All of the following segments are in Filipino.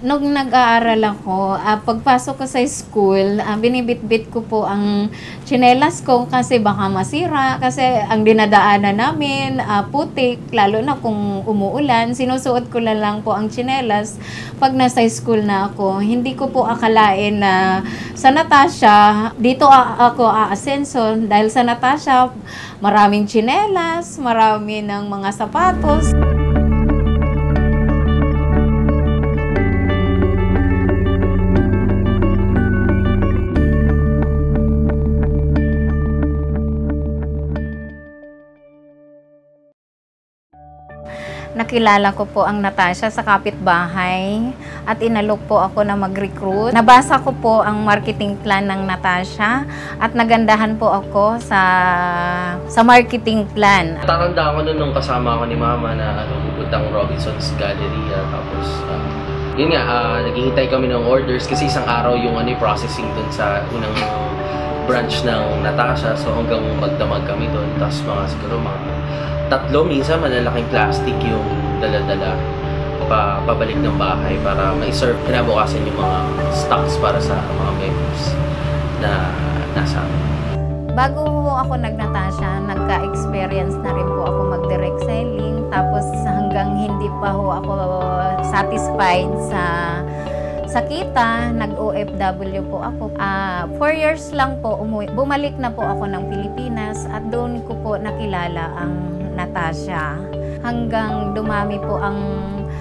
Nung nag-aaral ako, pagpasok ko sa school, binibitbit ko po ang tsinelas ko kasi baka masira. Kasi ang dinadaanan namin, putik, lalo na kung umuulan. Sinusuot ko lang po ang tsinelas pag nasa school na ako. Hindi ko po akalain na sa Natasha, dito ako aasenso. Dahil sa Natasha, maraming tsinelas, marami ng mga sapatos. Nakilala ko po ang Natasha sa kapitbahay at inalok po ako na mag-recruit. Nabasa ko po ang marketing plan ng Natasha at nagandahan po ako sa marketing plan. Tatandaan ko nung kasama ako ni Mama na pupuntang Robinson's Galleria. Tapos, yun nga, naghihintay kami ng orders kasi isang araw yung processing dun sa unang branch ng Natasha. So hanggang magdamag kami dun. Tapos siguro mga 3, minsan malalaking plastic yung dala-dala pabalik ng bahay para ma-serve kinabukasan yung mga stocks para sa mga members na nasa amin. Bago ako nag-Natasha, nagka-experience na rin po ako mag-direct selling. Tapos hanggang hindi pa ako satisfied sa kita, nag-OFW po ako. 4 years lang po, bumalik na po ako ng Pilipinas at doon ko po nakilala ang Natasha. Hanggang dumami po ang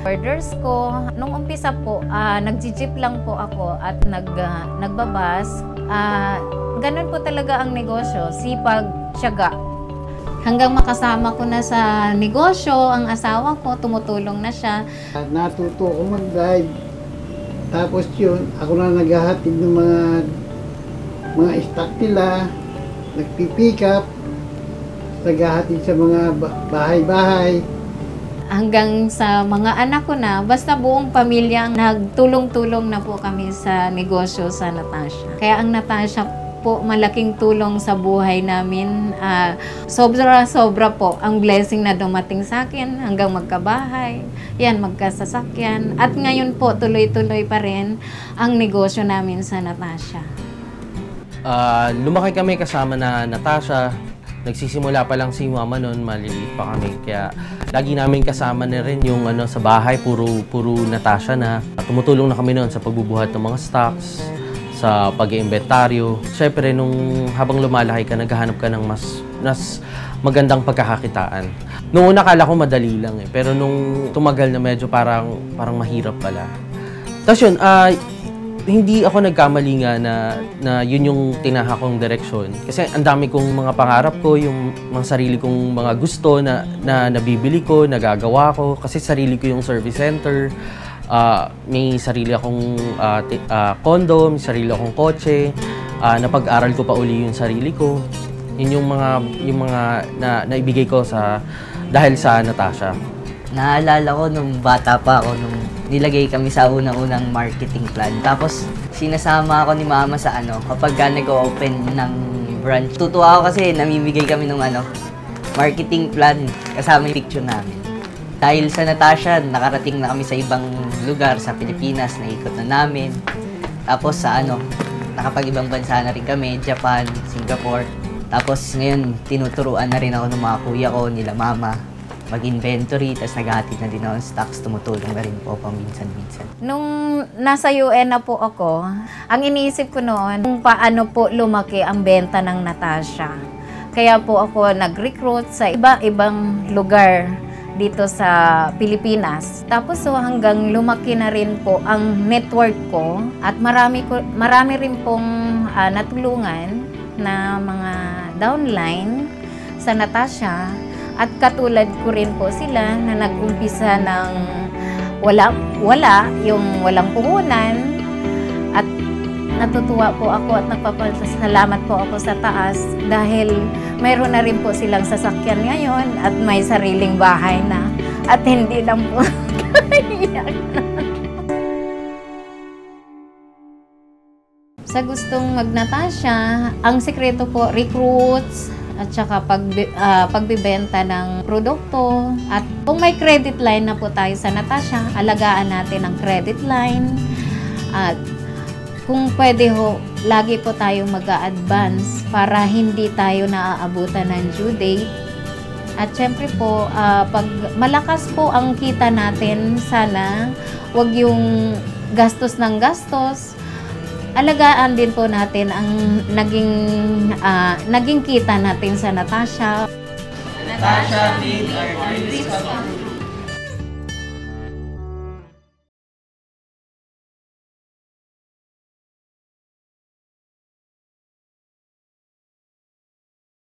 orders ko. Nung umpisa po, nag-jeep lang po ako at nagbabas. Ganun po talaga ang negosyo, sipag, tiyaga. Hanggang makasama ko na sa negosyo, ang asawa ko, tumutulong na siya. Natuto ako mag-drive. Tapos yun, ako na naghahatid ng mga stock nila, nagpipick up, naghahatid sa mga bahay-bahay. Hanggang sa mga anak ko na, basta buong pamilya, nagtulong-tulong na po kami sa negosyo sa Natasha. Kaya ang Natasha po, malaking tulong sa buhay namin. Sobra-sobra po ang blessing na dumating sa akin hanggang magkabahay, yan, magkasasakyan. At ngayon po, tuloy-tuloy pa rin ang negosyo namin sa Natasha. Lumaki kami kasama na Natasha. Nagsisimula pa lang si Mama noon, maliliit pa kami. Kaya lagi namin kasama na rin yung sa bahay, puro Natasha na. Tumutulong na kami noon sa pagbubuhat ng mga stocks, sa pag-iimbentaryo. Siyempre, habang lumalaki ka, naghahanap ka ng mas magandang pagkakakitaan. Noong una, akala ko madali lang pero nung tumagal na medyo parang mahirap pala. Tapos yun, hindi ako nagkamali nga na yun yung tinahak kong direksyon. Kasi ang dami kong mga pangarap ko, yung mga sarili kong mga gusto na nabibili ko, nagagawa ko. Kasi sarili ko yung service center. May sarili akong condo, may sarili akong kotse. Napag-aral ko pa uli yung sarili ko. Yun yung mga naibigay ko dahil sa Natasha. Naalala ko nung bata pa ako, nung nilagay kami sa unang-unang marketing plan. Tapos, sinasama ako ni Mama sa kapag nag-open ng branch. Tutuwa ako kasi namimigay kami ng marketing plan kasama yung picture namin. Dahil sa Natasha, nakarating na kami sa ibang lugar sa Pilipinas, naikot na namin. Tapos sa nakapag-ibang bansa na rin kami, Japan, Singapore. Tapos ngayon, tinuturuan na rin ako ng mga kuya ko, nila Mama, mag-inventory, tapos naghahatid na din ako ng stocks, tumutulong na rin po paminsan-minsan. Nung nasa UN na po ako, ang iniisip ko noon, kung paano po lumaki ang benta ng Natasha. Kaya po ako nag-recruit sa iba-ibang lugar dito sa Pilipinas. Tapos hanggang lumaki na rin po ang network ko at marami rin pong natulungan na mga downline sa Natasha. At katulad ko rin po sila na nag-umpisa ng yung walang puhunan. At natutuwa po ako at nagpapasalamat po ako sa taas dahil mayroon na rin po silang sasakyan ngayon at may sariling bahay na. At hindi lang po Sa gustong mag-Natasha, ang sikreto po, recruits, at saka pagbibenta ng produkto. At kung may credit line na po tayo sa Natasha, alagaan natin ang credit line. At kung pwede ho, lagi po tayong mag-a-advance para hindi tayo naaabutan ng due date. At syempre po, pag malakas po ang kita natin, sana wag yung gastos ng gastos. Alagaan din po natin ang naging kita natin sa Natasha. Natasha made our dreams come true.